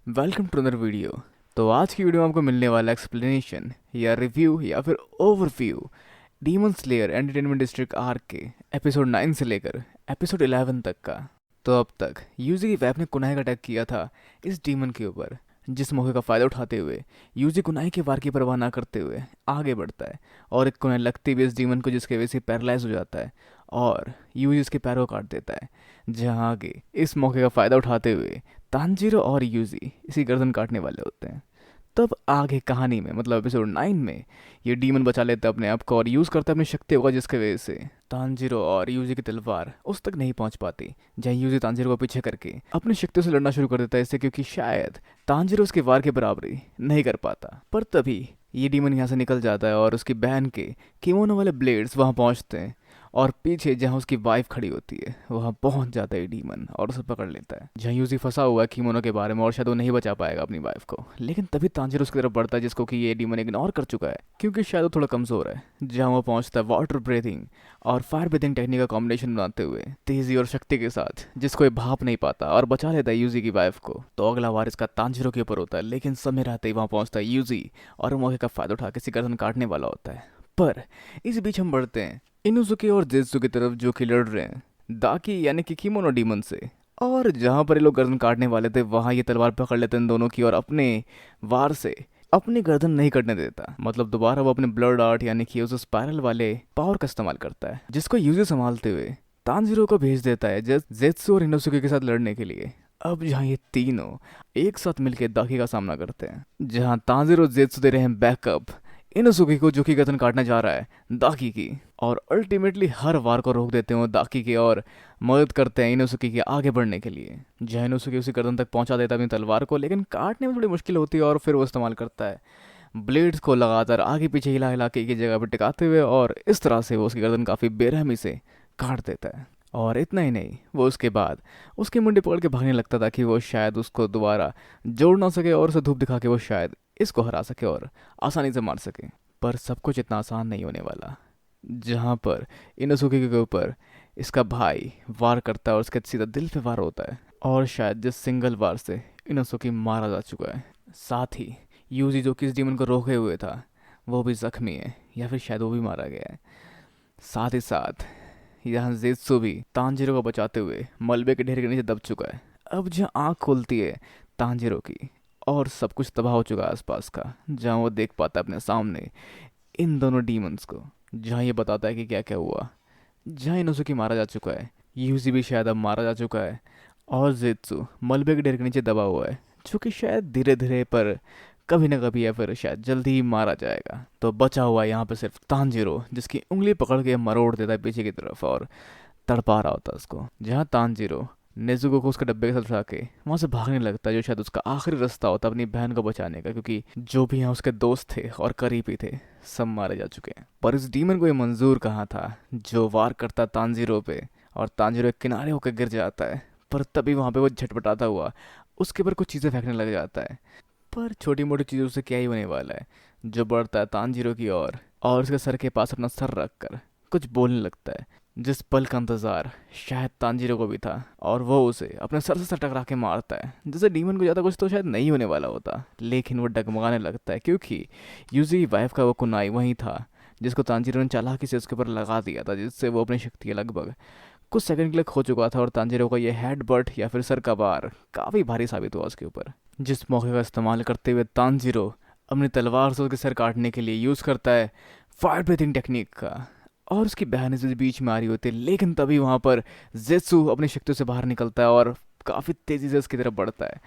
Welcome to another video. तो आज की वीडियो में आपको मिलने वाला एक्सप्लेनेशन या रिव्यू या फिर overview demon slayer entertainment district arc के एपिसोड 9 से लेकर एपिसोड 11 तक का। तो अब तक यूजी की वेब ने कुनाई का अटैक किया था इस डीमन के ऊपर, जिस मौके का फ़ायदा उठाते हुए यूजी कुनाई के वार की परवाह ना करते हुए आगे बढ़ता है और एक कुनाई लगती हुई इस डीमन को, जिसके वजह से पैरालाइज हो जाता है और यूजी इसके पैरों को काट देता है। जहाँ आगे इस मौके का फ़ायदा उठाते हुए तांजीरो और यूजी इसी गर्दन काटने वाले होते हैं। तब आगे कहानी में मतलब एपिसोड 9 में ये डीमन बचा लेता है अपने आप को और यूज़ करता है अपनी शक्तियों का, जिसकी वजह से तांजीरो और यूजी की तलवार उस तक नहीं पहुंच पाती। जहाँ यूजी तांजीरो को पीछे करके अपनी शक्तियों से लड़ना शुरू कर देता है इससे, क्योंकि शायद तांजीरो उसके वार की बराबरी नहीं कर पाता। पर तभी ये डीमन यहाँ से निकल जाता है और उसकी बहन के किमोनो वाले ब्लेड्स वहाँ पहुँचते हैं और पीछे जहाँ उसकी वाइफ खड़ी होती है वहाँ पहुँच जाता है डीमन और उसे पकड़ लेता है। जहाँ यूजी फंसा हुआ है किमोनो के बारे में और शायद वो नहीं बचा पाएगा अपनी वाइफ को, लेकिन तभी तांजीरो उसकी तरफ बढ़ता है, जिसको कि ये डीमन इग्नोर कर चुका है क्योंकि शायद वो थोड़ा कमज़ोर है। जहाँ वो पहुँचता है वाटर ब्रीथिंग और फायर ब्रीथिंग टेक्निक का कॉम्बिनेशन बनाते हुए तेज़ी और शक्ति के साथ, जिसको ये भाप नहीं पाता और बचा लेता है यूजी की वाइफ को। तो अगला वार इसका तांजीरो के ऊपर होता है, लेकिन समय रहते ही वहाँ पहुँचता है यूजी और मौके का फ़ायदा उठा के गर्दन काटने वाला होता है। पर इस बीच हम बढ़ते हैं इनुजुकी और जेत्सु की तरफ, जो कि लड़ रहे हैं दाकी यानी कि किमोनो डीमन से। और जहाँ पर ये लोग गर्दन काटने वाले थे वहाँ ये तलवार पकड़ लेते हैं इन दोनों की और अपने वार से अपनी गर्दन नहीं कटने देता। मतलब दोबारा वो अपने ब्लड आर्ट यानी कि उस स्पाइरल वाले पावर का इस्तेमाल करता है, जिसको यूजी संभालते हुए तांजीरो को भेज देता है जेत्सु और इनुजुकी के साथ लड़ने के लिए। अब जहाँ ये तीनों एक साथ मिलकर दाकी का सामना करते हैं, जहाँ तांजीरो और जेत्सु दे रहे हैं बैकअप इनुजुकी को, जो कि गर्दन काटने जा रहा है दाकी की, और अल्टीमेटली हर वार को रोक देते हैं वो दाकी के और मदद करते हैं इनुजुकी के आगे बढ़ने के लिए। जहाँ इनुजुकी उसी गर्दन तक पहुंचा देता है अपनी तलवार को, लेकिन काटने में थोड़ी मुश्किल होती है और फिर वो इस्तेमाल करता है ब्लेड्स को लगातार आगे पीछे हिला हिला के एक ही जगह पर टिकाते हुए, और इस तरह से वो उसकी गर्दन काफ़ी बेरहमी से काट देता है। और इतना ही नहीं, वो उसके बाद उसकी मुंडी पकड़ के भागने लगता था कि वो शायद उसको दोबारा जोड़ ना सके और उसे धूप दिखा के वो शायद इसको हरा सके और आसानी से मार सके। पर सब कुछ इतना आसान नहीं होने वाला। जहाँ पर इनोसुके के ऊपर इसका भाई वार करता है और उसके सीधा दिल पे वार होता है, और शायद जिस सिंगल वार से इनोसुके मारा जा चुका है। साथ ही यूजी जो कि इस डीमन को रोके हुए था वो भी जख्मी है, या फिर शायद वो भी मारा गया है। साथ ही साथ यहाँ जेत्सु भी तांजीरो को बचाते हुए मलबे के ढेर के नीचे दब चुका है। अब जहाँ आँख खुलती है तांजीरो की और सब कुछ तबाह हो चुका है आसपास का, जहाँ वो देख पाता है अपने सामने इन दोनों डीमंस को। जहाँ ये बताता है कि क्या क्या हुआ। जहाँ इनोसुकी मारा जा चुका है, यूजी भी शायद अब मारा जा चुका है, और जेत्सु मलबे के ढेर के नीचे दबा हुआ है, जो कि शायद धीरे धीरे पर कभी ना कभी या फिर शायद जल्दी ही मारा जाएगा। तो बचा हुआ है यहाँ पे सिर्फ तांजीरो, जिसकी उंगली पकड़ के मरोड़ देता है पीछे की तरफ और तड़पा रहा होता है उसको। जहाँ तांजीरो नेजुको को उसके डब्बे के साथ उठा के वहाँ से भागने लगता है, जो शायद उसका आखिरी रास्ता होता अपनी बहन को बचाने का, क्योंकि जो भी यहाँ उसके दोस्त थे और करीबी थे सब मारे जा चुके हैं। पर इस डीमन को ये मंजूर कहाँ था जो वार करता तांजीरो पे, और तांजीरो एक किनारे होकर गिर जाता है। पर तभी वहाँ पे वो झटपटाता हुआ उसके ऊपर कुछ चीज़ें फेंकने लग जाता है। पर छोटी मोटी चीज़ों से क्या ही होने वाला है। जो बढ़ता है तांजीरो की ओर और उसके सर के पास अपना सर रख कर कुछ बोलने लगता है, जिस पल का इंतजार शायद तांजीरो को भी था, और वो उसे अपने सर से टकरा के मारता है। जैसे डीमन को ज़्यादा कुछ तो शायद नहीं होने वाला होता, लेकिन वो डगमगाने लगता है क्योंकि यूजी वाइफ का वो कुनाई वही था जिसको तांजीरो ने चालाकी से उसके ऊपर लगा दिया था, जिससे वो अपनी शक्ति लगभग कुछ सेकंड के लिए खो चुका था। और तांजीरो का ये हेड बट या फिर सर का वार काफ़ी भारी साबित हुआ उसके ऊपर, जिस मौके का इस्तेमाल करते हुए तांजीरो अपनी तलवार से उसके सर काटने के लिए यूज़ करता है फायर ब्रीथिंग टेक्निक का, और उसकी बहन इस बीच में आ रही होती है। लेकिन तभी वहाँ पर जेत्सु अपनी शक्तियों से बाहर निकलता है और काफ़ी तेज़ी से उसकी तरफ बढ़ता है,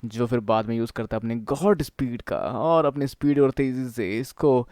जो फिर बाद में यूज़ करता है अपने गॉड स्पीड का, और अपनी स्पीड और तेज़ी से इसको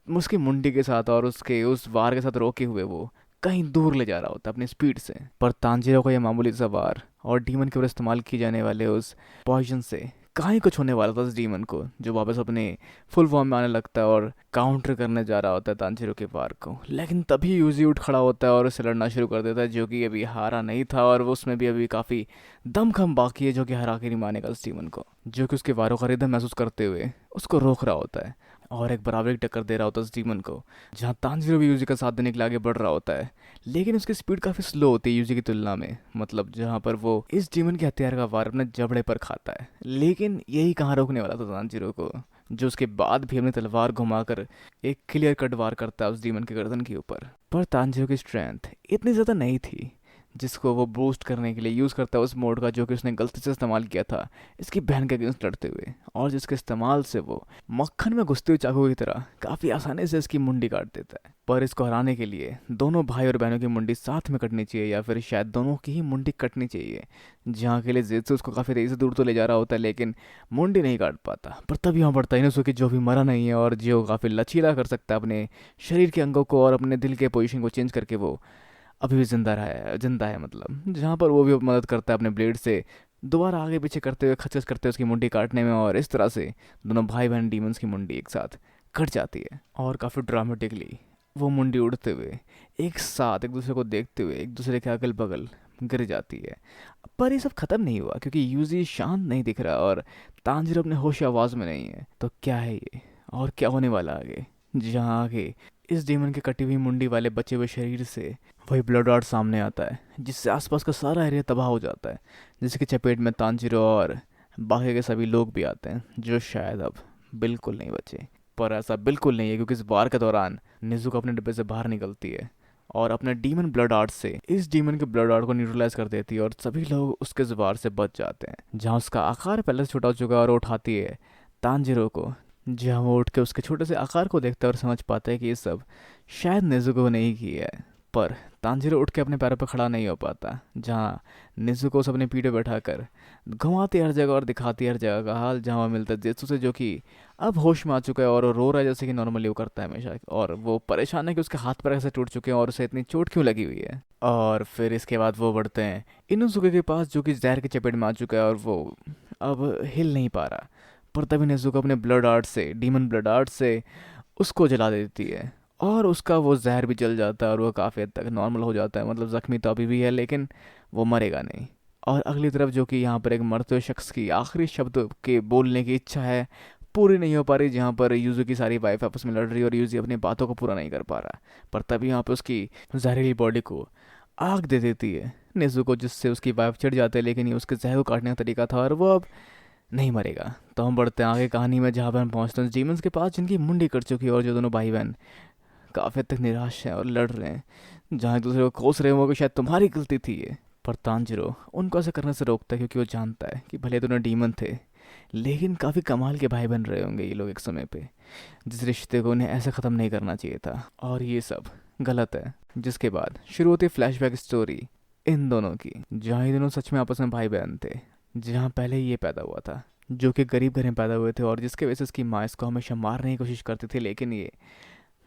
उसकी मुंडी के साथ और उसके उस वार के साथ रोके हुए वो कहीं दूर ले जा रहा होता है अपनी स्पीड से। पर तांजीरो का यह मामूली सा वार और डीमन के ऊपर इस्तेमाल किए जाने वाले उस पॉइजन से कहीं कुछ होने वाला था उस डीमन को, जो वापस अपने फुल फॉर्म में आने लगता है और काउंटर करने जा रहा होता है तांजीरो के वार को। लेकिन तभी यूजी उठ खड़ा होता है और उसे लड़ना शुरू कर देता है, जो कि अभी हारा नहीं था और वो उसमें भी अभी काफ़ी दमखम बाकी है, जो कि हरा के नहीं मानेगा उस डीमन को, जो कि उसके वारों का रिदम महसूस करते हुए उसको रोक रहा होता है। और एक बराबरी की टक्कर दे रहा होता है उस डीमन को। जहाँ तांजीरो भी यूजी का साथ देने के लिए आगे बढ़ रहा होता है, लेकिन उसकी स्पीड काफ़ी स्लो होती है यूजी की तुलना में। मतलब जहाँ पर वो इस डीमन के हथियार का वार अपने जबड़े पर खाता है, लेकिन यही कहाँ रोकने वाला था तांजीरो को, जो उसके बाद भी अपनी तलवार घुमाकर एक क्लियर कट वार करता है उस डीमन के गर्दन के ऊपर। पर तांजीरो की स्ट्रेंथ इतनी ज़्यादा नहीं थी जिसको वो बूस्ट करने के लिए यूज़ करता है उस मोड का जो कि उसने गलती से इस्तेमाल किया था इसकी बहन के अगेंस्ट लड़ते हुए, और जिसके इस्तेमाल से वो मक्खन में घुसते हुए चाकू की तरह काफ़ी आसानी से इसकी मुंडी काट देता है। पर इसको हराने के लिए दोनों भाई और बहनों की मुंडी साथ में कटनी चाहिए, या फिर शायद दोनों की ही मुंडी कटनी चाहिए, जहाँ के लिए जेत्सु उसको काफ़ी तेज़ी से दूर तो ले जा रहा होता है लेकिन मुंडी नहीं काट पाता। पर तभी यहाँ पड़ता है इनोसुके, जो भी मरा नहीं है और जो काफ़ी लचीला कर सकता है अपने शरीर के अंगों को और अपने दिल के पोजीशन को चेंज करके, वो अभी भी जिंदा है मतलब, जहाँ पर वो भी मदद करता है अपने ब्लेड से दोबारा आगे पीछे करते हुए, खचखच करते हुए उसकी मुंडी काटने में, और इस तरह से दोनों भाई बहन डीमंस की मुंडी एक साथ कट जाती है। और काफ़ी ड्रामेटिकली वो मुंडी उड़ते हुए एक साथ एक दूसरे को देखते हुए एक दूसरे के अगल बगल गिर जाती है। पर ये सब खत्म नहीं हुआ, क्योंकि यूजी शांत नहीं दिख रहा और तांजिरो अपने होश आवाज़ में नहीं है। तो क्या है ये और क्या होने वाला आगे, जहाँ आगे इस डीमन के कटी हुई मुंडी वाले बचे हुए शरीर से वही ब्लड आर्ट सामने आता है, जिससे आसपास का सारा एरिया तबाह हो जाता है, जिसकी चपेट में तांजिरो और बाकी के सभी लोग भी आते हैं, जो शायद अब बिल्कुल नहीं बचे। पर ऐसा बिल्कुल नहीं है, क्योंकि इस वार के दौरान निज़ुको अपने डिब्बे से बाहर निकलती है और अपने डीमन ब्लड आर्ट से इस डीमन के ब्लड आर्ट को न्यूट्रलाइज कर देती है, और सभी लोग उसके वार से बच जाते हैं। जहाँ उसका आकार पहले से छोटा हो चुका है और वो उठाती है तांजिरो को, जहाँ वो उठ के उसके छोटे से आकार को देखता है और समझ पाता है कि ये सब शायद नेज़ुको ने ही किया है। पर तांजिरो उठ के अपने पैरों पर खड़ा नहीं हो पाता, जहाँ नेज़ुको उसे अपने पीठ पे बैठाकर घुमाती हर जगह और दिखाती हर जगह का हाल, जहाँ वह मिलता है जेत्सु से, जो कि अब होश में आ चुका है और वो रो रहा है जैसे कि नॉर्मली वो करता है हमेशा, और वो परेशान है कि उसके हाथ पैर कैसे टूट चुके हैं और उसे इतनी चोट क्यों लगी हुई है। और फिर इसके बाद वो बढ़ते हैं इनुसुके के पास, जो कि जहर की चपेट में आ चुका है और वो अब हिल नहीं पा रहा। पर तभी नेज़ुको अपने ब्लड आर्ट से, डीमन ब्लड आर्ट से उसको जला देती है, और उसका वो जहर भी जल जाता है और वो काफ़ी हद तक नॉर्मल हो जाता है। मतलब ज़ख्मी तो अभी भी है लेकिन वो मरेगा नहीं। और अगली तरफ जो कि यहाँ पर एक मरते हुए शख्स की आखिरी शब्द के बोलने की इच्छा है पूरी नहीं हो पा रही, जहाँ पर यूज़ू की सारी वाइफ आपस में लड़ रही है और यूज़ी अपनी बातों को पूरा नहीं कर पा रहा। पर तभी यहाँ पे उसकी जहरीली बॉडी को आग दे देती है नेज़ुको, जिससे उसकी वाइफ चिढ़ जाते हैं, लेकिन ये उसके जहर को काटने का तरीका था और वो अब नहीं मरेगा। तो हम बढ़ते हैं आगे कहानी में, जहाँ पर हम पहुँचते हैं डीमंस के पास जिनकी मुंडी कट चुकी है और जो दोनों भाई बहन काफ़ी हद तक निराश हैं और लड़ रहे हैं, जहाँ एक दूसरे को कोस रहे हो कि शायद तुम्हारी गलती थी ये। पर तांजिरो उनको ऐसा करने से रोकता है, क्योंकि वो जानता है कि भले दोनों डीमन थे लेकिन काफ़ी कमाल के भाई बन रहे होंगे ये लोग एक समय पे, जिस रिश्ते को उन्हें ऐसे ख़त्म नहीं करना चाहिए था, और ये सब गलत है। जिसके बाद शुरू होती फ्लैशबैक स्टोरी इन दोनों की, जहाँ ये दोनों सच में आपस में भाई बहन थे। जहाँ पहले ये पैदा हुआ था, जो कि गरीब घर में पैदा हुए थे, और जिसके वजह से इसकी माँ इसको हमेशा मारने की कोशिश करती थी, लेकिन ये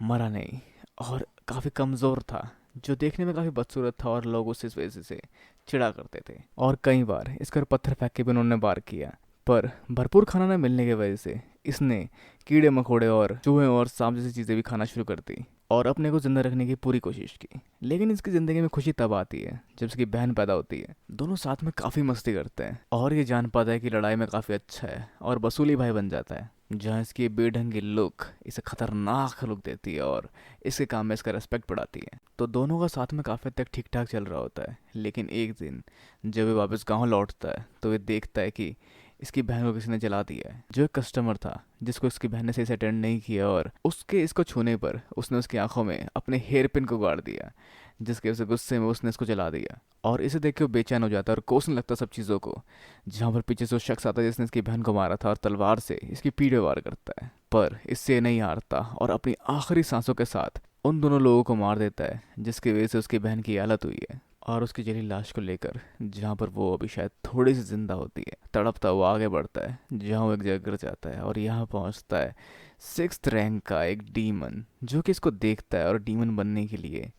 मरा नहीं और काफ़ी कमज़ोर था, जो देखने में काफ़ी बदसूरत था, और लोग उस वजह से चिढ़ा करते थे और कई बार इस पर पत्थर फेंक के भी उन्होंने वार किया। पर भरपूर खाना न मिलने की वजह से इसने कीड़े मकोड़े और चूहे और सांप जैसी चीज़ें भी खाना शुरू कर दी और अपने को ज़िंदा रखने की पूरी कोशिश की। लेकिन इसकी ज़िंदगी में खुशी तब आती है जब इसकी बहन पैदा होती है। दोनों साथ में काफ़ी मस्ती करते हैं और ये जान पाता है कि लड़ाई में काफ़ी अच्छा है और वसूली भाई बन जाता है, जहाँ इसकी बेढंगी लुक इसे खतरनाक लुक देती है और इसके काम में इसका रेस्पेक्ट बढ़ाती है। तो दोनों का साथ में काफ़ी तक ठीक ठाक चल रहा होता है, लेकिन एक दिन जब ये वापस गांव लौटता है तो ये देखता है कि इसकी बहन को किसी ने जला दिया है। जो एक कस्टमर था जिसको इसकी बहन ने सही से अटेंड नहीं किया, और उसके इसको छूने पर उसने उसकी आंखों में अपने हेयर पिन को गाड़ दिया, जिसके वजह से गुस्से में उसने इसको जला दिया। और इसे देख के वो बेचैन हो जाता है और कोसने लगता है सब चीज़ों को, जहाँ पर पीछे से वो शख्स आता है जिसने इसकी बहन को मारा था और तलवार से इसकी पीठ पे वार करता है। पर इससे नहीं हारता और अपनी आखिरी सांसों के साथ उन दोनों लोगों को मार देता है, जिसकी वजह से उसकी बहन की हालत हुई है। और उसकी जली लाश को लेकर, जहाँ पर वो अभी शायद थोड़ी सी जिंदा होती है, तड़पता हुआ आगे बढ़ता है, जहाँ वो एक जगह गिर जाता है और यहाँ पहुँचता है 6th रैंक का एक डीमन, जो कि इसको देखता है और डीमन बनने के लिए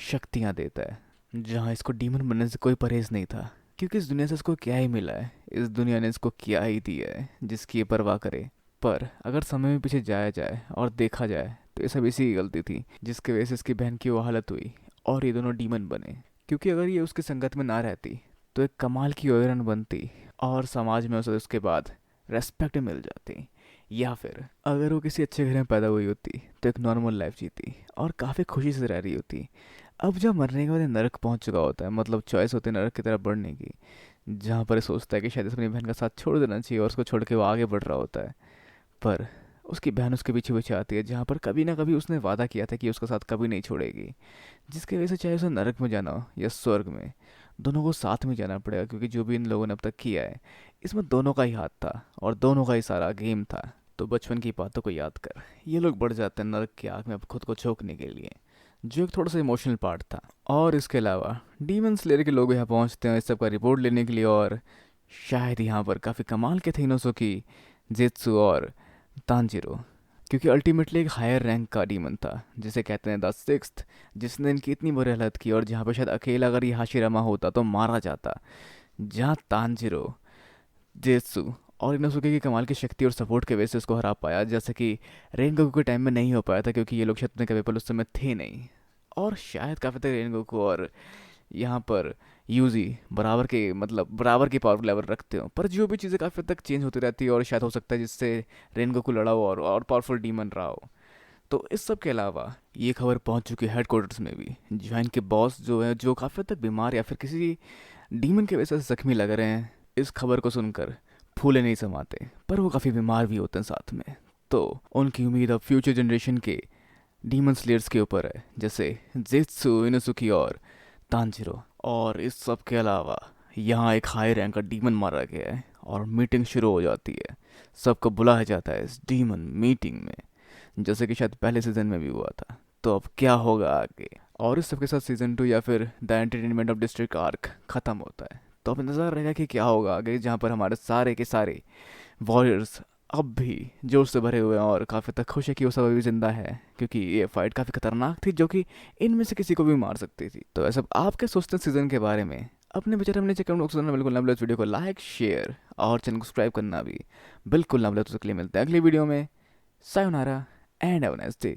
शक्तियाँ देता है। जहाँ इसको डीमन बनने से कोई परहेज नहीं था, क्योंकि इस दुनिया से इसको क्या ही मिला है, इस दुनिया ने इसको क्या ही दिया है जिसकी ये परवाह करे। पर अगर समय में पीछे जाया जाए और देखा जाए तो ये सब इसी की गलती थी, जिसकी वजह से इसकी बहन की वो हालत हुई और ये दोनों डीमन बने। क्योंकि अगर ये उसकी संगत में ना रहती तो एक कमाल की ओयरन बनती और समाज में उसे उसके बाद रेस्पेक्ट मिल जाती। या फिर अगर वो किसी अच्छे घर में पैदा हुई होती तो एक नॉर्मल लाइफ जीती और काफ़ी खुशी से रह रही होती। अब जब मरने के बाद ये नरक पहुंच चुका होता है, मतलब चॉइस होती है नरक की तरफ बढ़ने की, जहाँ पर ये सोचता है कि शायद इसे अपनी बहन का साथ छोड़ देना चाहिए और उसको छोड़ के वो आगे बढ़ रहा होता है। पर उसकी बहन उसके पीछे पीछे आती है, जहाँ पर कभी ना कभी उसने वादा किया था कि उसका साथ कभी नहीं छोड़ेगी, जिसकी वजह से चाहे उसे नरक में जाना हो या स्वर्ग में, दोनों को साथ में जाना पड़ेगा, क्योंकि जो भी इन लोगों ने अब तक किया है इसमें दोनों का ही हाथ था और दोनों का ही सारा गेम था। तो बचपन की बातों को याद कर ये लोग बढ़ जाते हैं नरक की आग में अब खुद को झोंकने के लिए, जो एक थोड़ा सा इमोशनल पार्ट था। और इसके अलावा डीमन स्लेयर के लोग यहाँ पहुँचते हैं इस सब का रिपोर्ट लेने के लिए, और शायद यहाँ पर काफ़ी कमाल के थे इनोसुकी, जेत्सु और तांजिरो, क्योंकि अल्टीमेटली एक हायर रैंक का डीमन था जिसे कहते हैं द सिक्स्थ, जिसने इनकी इतनी बुरी हालत की और जहाँ पे शायद अकेला अगर ये हाशिरामा होता तो मारा जाता। जहाँ तांजिरो, जेत्सु और इनोसुके की कमाल की शक्ति और सपोर्ट के वजह से उसको हरा पाया, जैसे कि रेनगोकू के टाइम में नहीं हो पाया था, क्योंकि ये लोग शायद उतने कैपेबल उस समय थे नहीं। और शायद काफ़ी तक रेनगोकू और यहाँ पर यूजी बराबर के, मतलब बराबर की पावर लेवल रखते हो, पर जो भी चीज़ें काफ़ी हद तक चेंज होती रहती है और शायद हो सकता है जिससे रेनगोकू लड़ा हो और पावरफुल डीमन रहा हो। तो इस सब के अलावा ये खबर पहुंच चुकी है हेडक्वार्टर्स में भी, जहाँ इनके बॉस जो है, जो काफ़ी हद तक बीमार या फिर किसी डीमन की वजह से जख्मी लग रहे हैं, इस खबर को सुनकर फूले नहीं समाते, पर वो काफ़ी बीमार भी होते हैं साथ में। तो उनकी उम्मीद अब फ्यूचर जनरेशन के डीमन स्लेयर्स के ऊपर है, जैसे जेत्सु, इनोसुकी और तांजिरो। और इस सब के अलावा यहाँ एक हाई रैंक का डीमन मारा गया है और मीटिंग शुरू हो जाती है। सबको बुलाया जाता है इस डीमन मीटिंग में, जैसे कि शायद पहले सीजन में भी हुआ था। तो अब क्या होगा आगे, और इस सब के साथ सीजन 2 या फिर the entertainment of district arc ख़त्म होता है। तो अब इंतज़ार रहेगा कि क्या होगा आगे, जहाँ पर हमारे सारे के सारे वॉरियर्स अब भी जोश से भरे हुए हैं और काफ़ी तक खुश है कि वो सब अभी जिंदा है, क्योंकि ये फाइट काफ़ी खतरनाक थी जो कि इनमें से किसी को भी मार सकती थी। तो ऐसा आप क्या सोचते हैं सीज़न के बारे में? अपने विचार हमने कमेंट बॉक्स में बिल्कुल ना भूलें। इस वीडियो को लाइक, शेयर और चैनल को सब्सक्राइब करना भी बिल्कुल ना भूलें। तो उसके लिए मिलते हैं अगली वीडियो में। Sayonara and have a nice day.